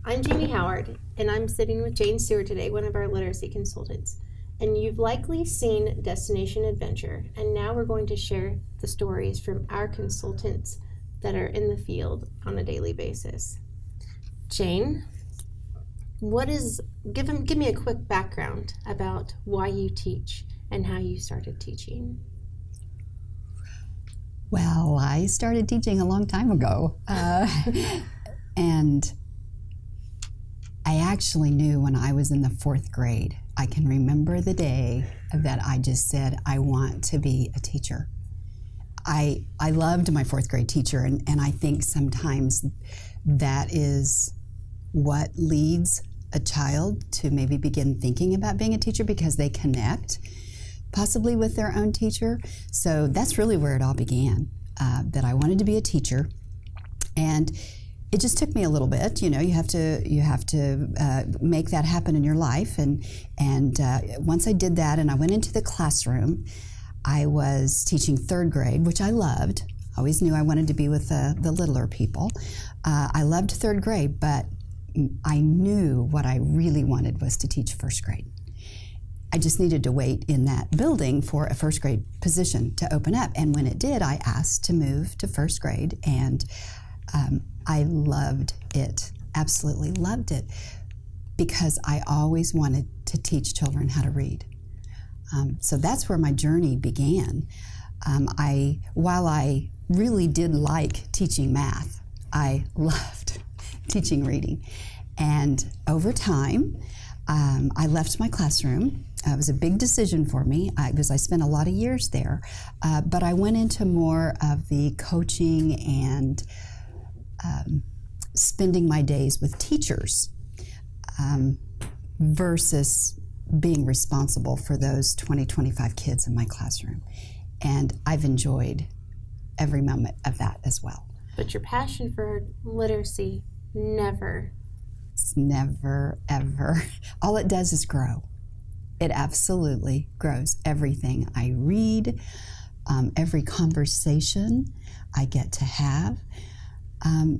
I'm Jamie Howard, and I'm sitting with Jane Seward today, one of our literacy consultants. And you've likely seen Destination Adventure, and now we're going to share the stories from our consultants that are in the field on a daily basis. Jane, give me a quick background about why you teach and how you started teaching. Well, I started teaching a long time ago, and I actually knew when I was in the 4th grade. I can remember the day that I just said, I want to be a teacher. I loved my 4th grade teacher, and I think sometimes that is what leads a child to maybe begin thinking about being a teacher, because they connect possibly with their own teacher. So that's really where it all began, that I wanted to be a teacher. And it just took me a little bit. You know, you have to make that happen in your life. And once I did that and I went into the classroom, I was teaching 3rd grade, which I loved. I always knew I wanted to be with the littler people. I loved 3rd grade, but I knew what I really wanted was to teach 1st grade. I just needed to wait in that building for a 1st grade position to open up. And when it did, I asked to move to 1st grade, and I loved it, absolutely loved it, because I always wanted to teach children how to read. So that's where my journey began. While I really did like teaching math, I loved teaching reading. And over time, I left my classroom. It was a big decision for me because I spent a lot of years there, but I went into more of the coaching and spending my days with teachers versus being responsible for those 20-25 kids in my classroom. And I've enjoyed every moment of that as well. But your passion for literacy It's never, ever. All it does is grow. It absolutely grows. Everything I read, every conversation I get to have,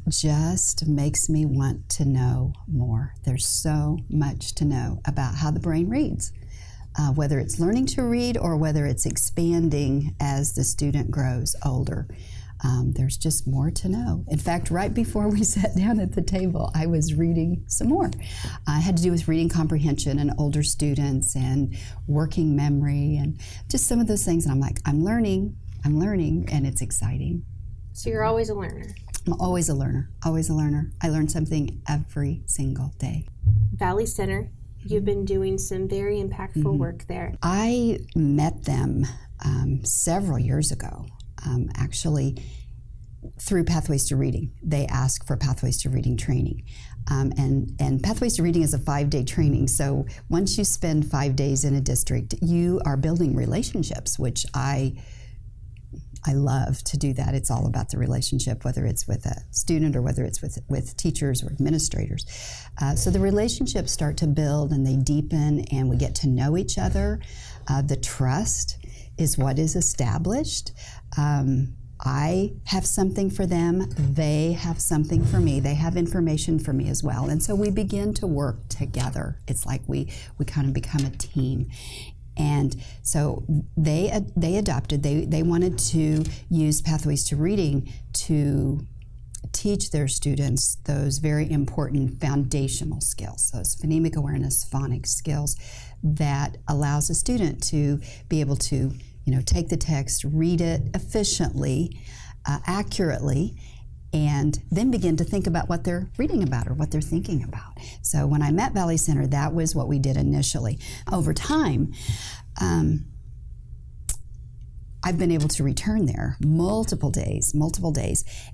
just makes me want to know more. There's so much to know about how the brain reads, whether it's learning to read or whether it's expanding as the student grows older. There's just more to know. In fact, right before we sat down at the table, I was reading some more. It had to do with reading comprehension and older students and working memory and just some of those things. And I'm like, I'm learning, and it's exciting. So you're always a learner. I'm always a learner, always a learner. I learn something every single day. Valley Center, you've been doing some very impactful work there. I met them several years ago, actually through Pathways to Reading. They asked for Pathways to Reading training. And Pathways to Reading is a 5-day training. So once you spend 5 days in a district, you are building relationships, which I love to do that. It's all about the relationship, whether it's with a student or whether it's with teachers or administrators. So the relationships start to build and they deepen and we get to know each other. The trust is what is established. I have something for them, they have something for me, they have information for me as well. And so we begin to work together. It's like we kind of become a team. And so they adopted, they wanted to use Pathways to Reading to teach their students those very important foundational skills, those phonemic awareness, phonics skills that allows a student to be able to, take the text, read it efficiently, accurately, and then begin to think about what they're reading about or what they're thinking about. So when I met Valley Center, that was what we did initially. Over time, I've been able to return there multiple days,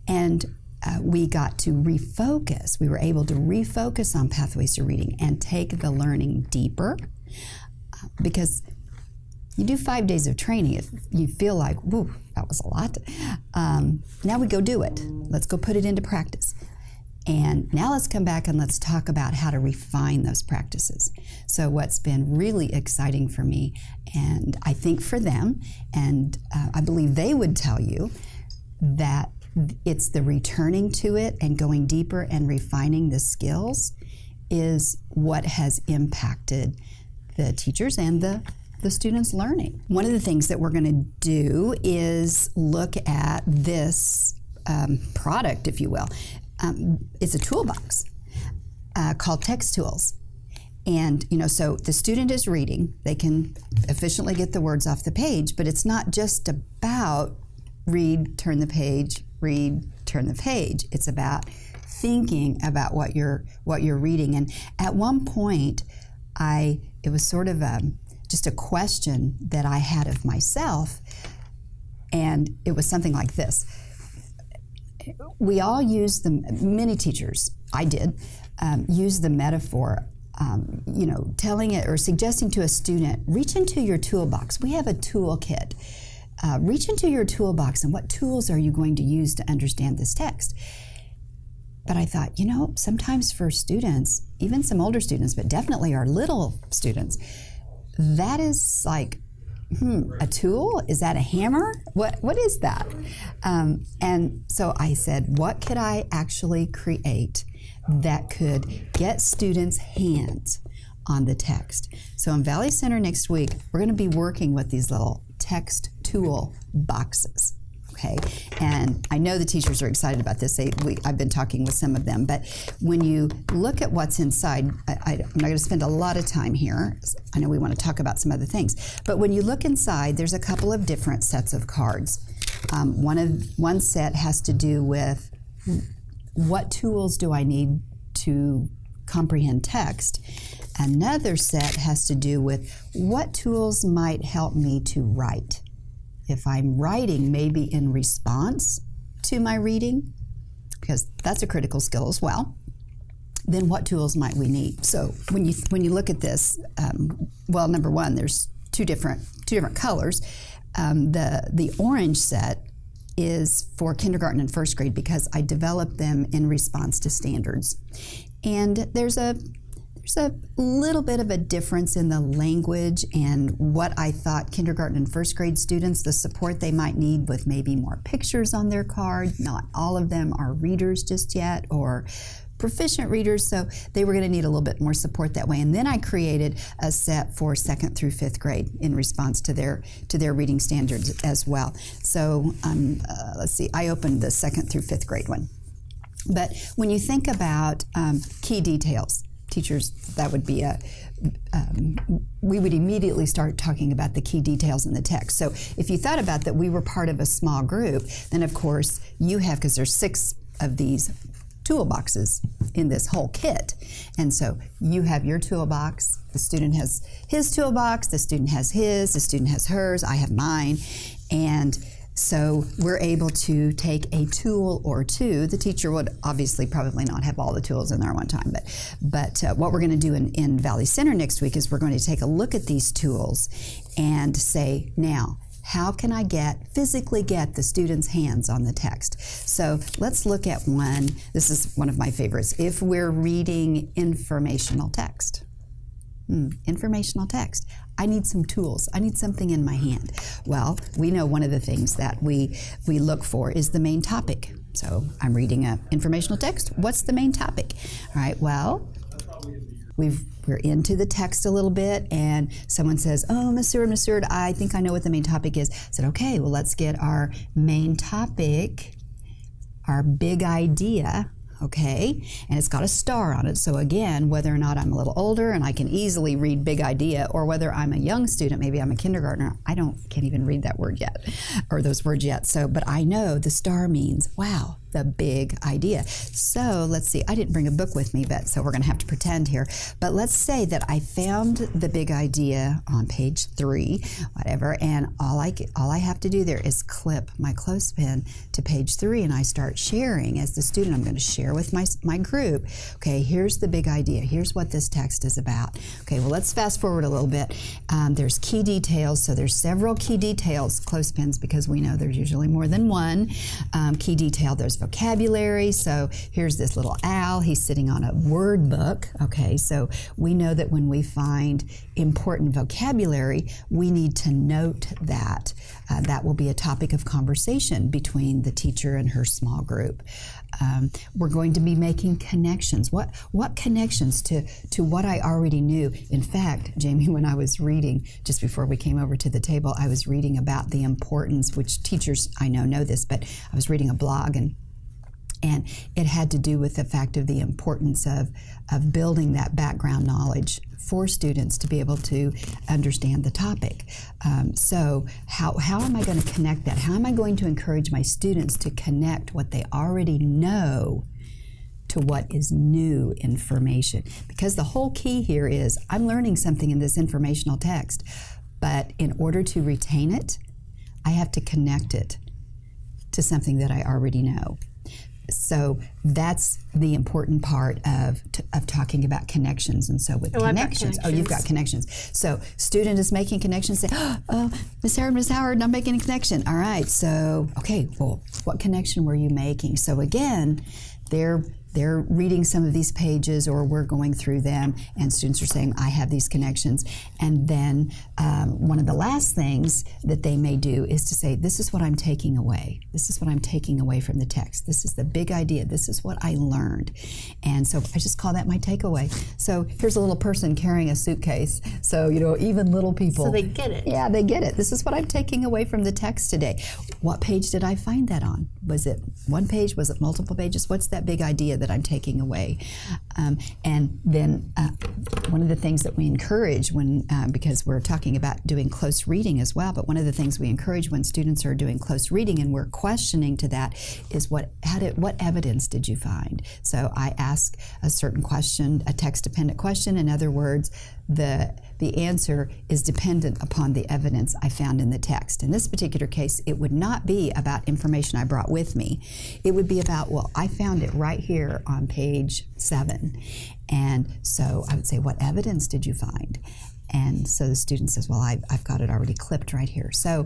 and we got to refocus. We were able to refocus on Pathways to Reading and take the learning deeper, because you do 5 days of training if you feel like, whoa, that was a lot. Now we go do it. Let's go put it into practice. And now let's come back and let's talk about how to refine those practices. So what's been really exciting for me, and I think for them, and I believe they would tell you, that It's the returning to it and going deeper and refining the skills is what has impacted the teachers and the students' learning. One of the things that we're going to do is look at this product, if you will. It's a toolbox called Text Tools. And, so the student is reading. They can efficiently get the words off the page, but it's not just about read, turn the page, read, turn the page. It's about thinking about what you're reading. And at one point, it was sort of just a question that I had of myself, and it was something like this. We all use many teachers, I did, use the metaphor, telling it or suggesting to a student, reach into your toolbox. We have a toolkit. Reach into your toolbox, and what tools are you going to use to understand this text? But I thought, sometimes for students, even some older students, but definitely our little students, that is like, a tool? Is that a hammer? What is that? And so I said, what could I actually create that could get students' hands on the text? So in Valley Center next week, we're going to be working with these little text tool boxes. Okay, and I know the teachers are excited about this. I've been talking with some of them, but when you look at what's inside, I'm not going to spend a lot of time here. I know we want to talk about some other things, but when you look inside, there's a couple of different sets of cards. One set has to do with what tools do I need to comprehend text. Another set has to do with what tools might help me to write. If I'm writing maybe in response to my reading, because that's a critical skill as well, then what tools might we need? So when you look at this, number one, there's two different colors. The orange set is for kindergarten and first grade because I developed them in response to standards. And there's a little bit of a difference in the language and what I thought kindergarten and first grade students, the support they might need with maybe more pictures on their card. Not all of them are readers just yet or proficient readers, so they were going to need a little bit more support that way. And then I created a set for 2nd through 5th grade in response to their reading standards as well. So let's see, I opened the 2nd through 5th grade one. But when you think about key details, teachers, that would be we would immediately start talking about the key details in the text. So if you thought about that we were part of a small group, then of course you have, because there's 6 of these toolboxes in this whole kit. And so you have your toolbox, the student has his toolbox, the student has his, the student has hers, I have mine. And so we're able to take a tool or two. The teacher would obviously probably not have all the tools in there at one time, but what we're going to do in Valley Center next week is we're going to take a look at these tools and say, now, how can I physically get the student's hands on the text? So let's look at one. This is one of my favorites. If we're reading informational text. Informational text. I need some tools. I need something in my hand. Well, we know one of the things that we look for is the main topic. So I'm reading an informational text. What's the main topic? All right, well, we're into the text a little bit, and someone says, oh, Miss Seward, I think I know what the main topic is. I said, okay, well, let's get our main topic, our big idea, okay? And it's got a star on it. So again, whether or not I'm a little older and I can easily read big idea, or whether I'm a young student, maybe I'm a kindergartner, can't even read that word yet, or those words yet. So, but I know the star means, wow, the big idea. So let's see, I didn't bring a book with me, so we're gonna have to pretend here. But let's say that I found the big idea on page 3, whatever, and all I have to do there is clip my clothespin to page 3, and I start sharing as the student. I'm gonna share with my group. Okay, here's the big idea. Here's what this text is about. Okay, well, let's fast forward a little bit. There's key details, so there's several key details, clothespins, because we know there's usually more than one key detail. There's vocabulary. So here's this little owl. He's sitting on a word book. Okay, so we know that when we find important vocabulary, we need to note that. That will be a topic of conversation between the teacher and her small group. We're going to be making connections. What connections to what I already knew? In fact, Jaime, when I was reading, just before we came over to the table, I was reading about the importance, which teachers I know this, but I was reading a blog and it had to do with the fact of the importance of building that background knowledge for students to be able to understand the topic. So how am I going to connect that? How am I going to encourage my students to connect what they already know to what is new information? Because the whole key here is I'm learning something in this informational text, but in order to retain it, I have to connect it to something that I already know. So that's the important part of talking about connections. And so with connections, you've got connections. So student is making connections, say, oh, Miss Howard, I'm making a connection. All right, so, okay, well, what connection were you making? So again, they're reading some of these pages, or we're going through them, and students are saying, I have these connections. And then one of the last things that they may do is to say, this is what I'm taking away. This is what I'm taking away from the text. This is the big idea. This is what I learned. And so I just call that my takeaway. So here's a little person carrying a suitcase. So, even little people. So they get it. Yeah, they get it. This is what I'm taking away from the text today. What page did I find that on? Was it one page? Was it multiple pages? What's that big idea that I'm taking away? And then one of the things that we encourage because we're talking about doing close reading as well, but one of the things we encourage when students are doing close reading and we're questioning to that is what evidence did you find? So I ask a certain question, a text-dependent question. In other words, the answer is dependent upon the evidence I found in the text. In this particular case, it would not be about information I brought with me. It would be about, well, I found it right here on page 7. And so I would say, what evidence did you find? And so the student says, well, I've got it already clipped right here. So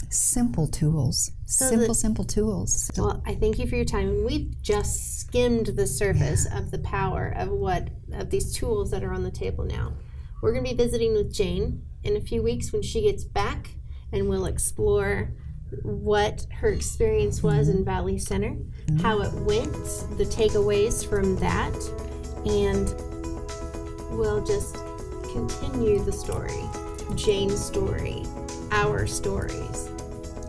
simple tools, simple tools. Well, I thank you for your time. We've just skimmed the surface of the power of these tools that are on the table now. We're going to be visiting with Jane in a few weeks when she gets back, and we'll explore what her experience was in Valley Center, how it went, the takeaways from that, and we'll just continue the story, Jane's story, our stories.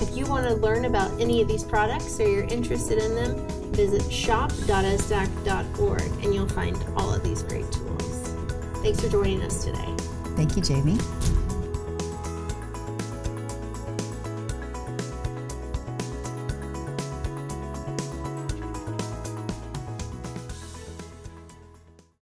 If you want to learn about any of these products or you're interested in them, visit shop.essdac.org and you'll find all of these great tools. Thanks for joining us today. Thank you, Jaime.